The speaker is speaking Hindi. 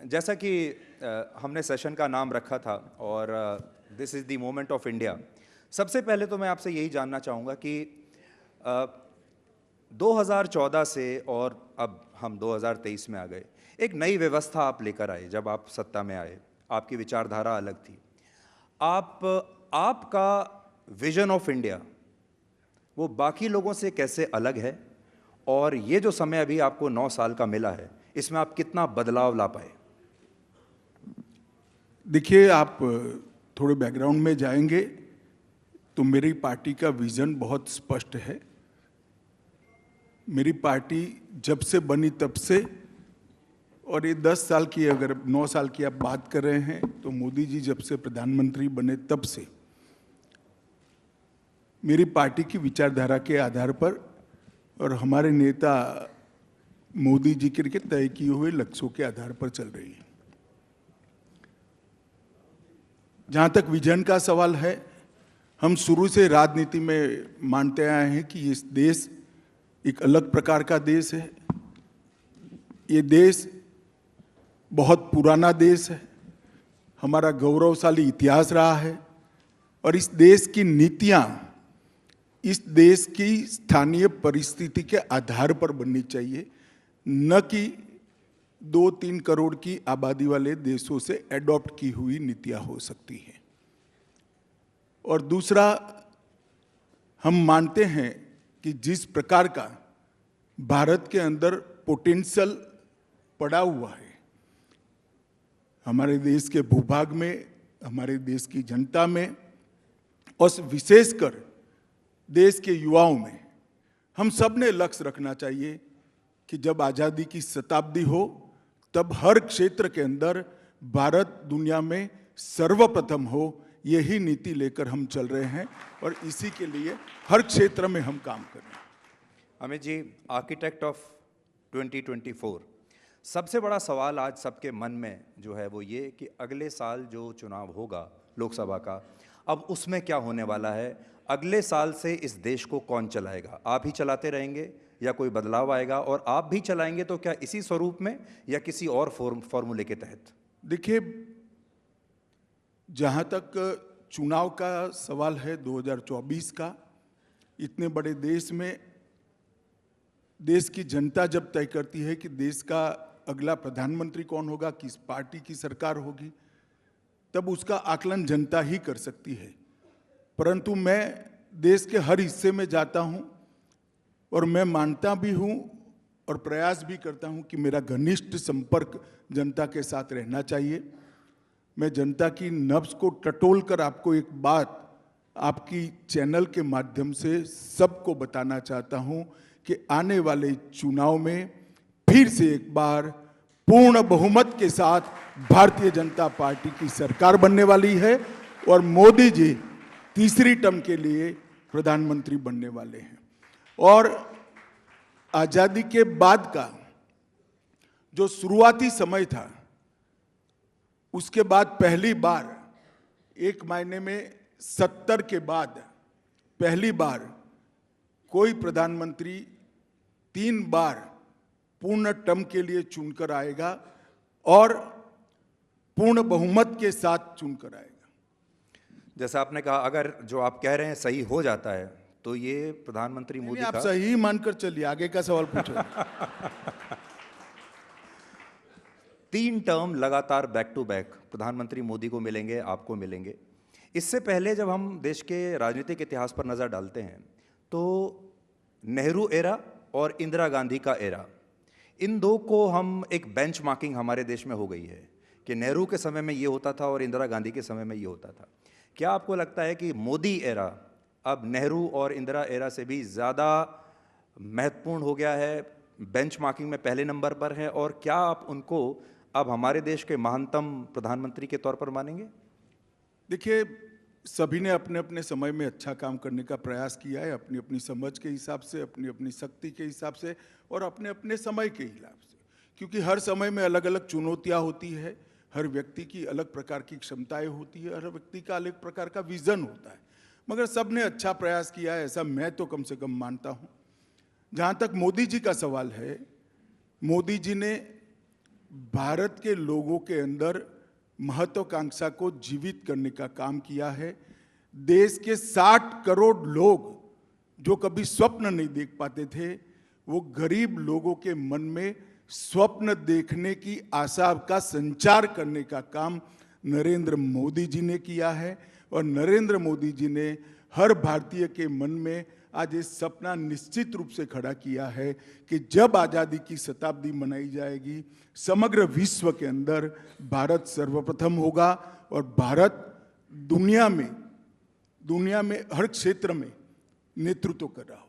जैसा कि हमने सेशन का नाम रखा था और this is the moment of India. सबसे पहले तो मैं आपसे यही जानना चाहूँगा कि 2014 से और अब हम 2023 में आ गए, एक नई व्यवस्था आप लेकर आए। जब आप सत्ता में आए, आपकी विचारधारा अलग थी। आपका विजन ऑफ इंडिया वो बाकी लोगों से कैसे अलग है, और ये जो समय अभी आपको 9 साल का मिला है, इसमें आप कितना बदलाव ला पाए? देखिए, आप थोड़े बैकग्राउंड में जाएंगे तो मेरी पार्टी का विजन बहुत स्पष्ट है। मेरी पार्टी जब से बनी तब से, और ये 10 साल की, अगर 9 साल की आप बात कर रहे हैं तो मोदी जी जब से प्रधानमंत्री बने तब से मेरी पार्टी की विचारधारा के आधार पर और हमारे नेता मोदी जी के तय किए हुए लक्ष्यों के आधार पर चल रही है। जहाँ तक विजन का सवाल है, हम शुरू से राजनीति में मानते आए हैं कि ये देश एक अलग प्रकार का देश है। ये देश बहुत पुराना देश है, हमारा गौरवशाली इतिहास रहा है, और इस देश की नीतियाँ इस देश की स्थानीय परिस्थिति के आधार पर बननी चाहिए, न कि 2-3 करोड़ की आबादी वाले देशों से एडॉप्ट की हुई नीतियां हो सकती हैं। और दूसरा, हम मानते हैं कि जिस प्रकार का भारत के अंदर पोटेंशियल पड़ा हुआ है, हमारे देश के भूभाग में, हमारे देश की जनता में, और विशेषकर देश के युवाओं में, हम सब ने लक्ष्य रखना चाहिए कि जब आज़ादी की शताब्दी हो तब हर क्षेत्र के अंदर भारत दुनिया में सर्वप्रथम हो। यही नीति लेकर हम चल रहे हैं और इसी के लिए हर क्षेत्र में हम काम कर रहे हैं। अमित जी, आर्किटेक्ट ऑफ 2024, सबसे बड़ा सवाल आज सबके मन में जो है वो ये कि अगले साल जो चुनाव होगा लोकसभा का, अब उसमें क्या होने वाला है? अगले साल से इस देश को कौन चलाएगा? आप ही चलाते रहेंगे या कोई बदलाव आएगा? और आप भी चलाएंगे तो क्या इसी स्वरूप में या किसी और फॉर्मूले के तहत? देखिए, जहाँ तक चुनाव का सवाल है 2024 का, इतने बड़े देश में देश की जनता जब तय करती है कि देश का अगला प्रधानमंत्री कौन होगा, किस पार्टी की सरकार होगी, तब उसका आकलन जनता ही कर सकती है। परंतु मैं देश के हर हिस्से में जाता हूं और मैं मानता भी हूं और प्रयास भी करता हूं कि मेरा घनिष्ठ संपर्क जनता के साथ रहना चाहिए। मैं जनता की नब्ज को टटोल कर आपको एक बात आपकी चैनल के माध्यम से सबको बताना चाहता हूं कि आने वाले चुनाव में फिर से एक बार पूर्ण बहुमत के साथ भारतीय जनता पार्टी की सरकार बनने वाली है और मोदी जी तीसरी टर्म के लिए प्रधानमंत्री बनने वाले हैं। और आजादी के बाद का जो शुरुआती समय था, उसके बाद पहली बार एक महीने में 70 के बाद पहली बार कोई प्रधानमंत्री 3 बार पूर्ण टर्म के लिए चुनकर आएगा और पूर्ण बहुमत के साथ चुनकर आएगा। जैसा आपने कहा, अगर जो आप कह रहे हैं सही हो जाता है तो ये प्रधानमंत्री मोदी आप का सही मानकर चलिए, आगे का सवाल पूछो। 3 टर्म लगातार बैक टू बैक प्रधानमंत्री मोदी को मिलेंगे, आपको मिलेंगे। इससे पहले जब हम देश के राजनीतिक इतिहास पर नज़र डालते हैं तो नेहरू एरा और इंदिरा गांधी का एरा, इन दो को हम एक बेंचमार्किंग हमारे देश में हो गई है कि नेहरू के समय में ये होता था और इंदिरा गांधी के समय में ये होता था। क्या आपको लगता है कि मोदी एरा अब नेहरू और इंदिरा एरा से भी ज़्यादा महत्वपूर्ण हो गया है, बेंचमार्किंग में पहले नंबर पर है, और क्या आप उनको अब हमारे देश के महानतम प्रधानमंत्री के तौर पर मानेंगे? देखिए, सभी ने अपने अपने समय में अच्छा काम करने का प्रयास किया है, अपनी अपनी समझ के हिसाब से, अपनी अपनी शक्ति के हिसाब से और अपने अपने समय के हिसाब से, क्योंकि हर समय में अलग अलग चुनौतियां होती है, हर व्यक्ति की अलग प्रकार की क्षमताएं होती है, हर व्यक्ति का अलग प्रकार का विजन होता है, मगर सब ने अच्छा प्रयास किया है, ऐसा मैं तो कम से कम मानता हूँ। जहाँ तक मोदी जी का सवाल है, मोदी जी ने भारत के लोगों के अंदर महत्वाकांक्षा को जीवित करने का काम किया है। देश के 60 करोड़ लोग जो कभी स्वप्न नहीं देख पाते थे, वो गरीब लोगों के मन में स्वप्न देखने की आशा का संचार करने का काम नरेंद्र मोदी जी ने किया है। और नरेंद्र मोदी जी ने हर भारतीय के मन में आज ये सपना निश्चित रूप से खड़ा किया है कि जब आज़ादी की शताब्दी मनाई जाएगी, समग्र विश्व के अंदर भारत सर्वप्रथम होगा और भारत दुनिया में हर क्षेत्र में नेतृत्व कर रहा होगा।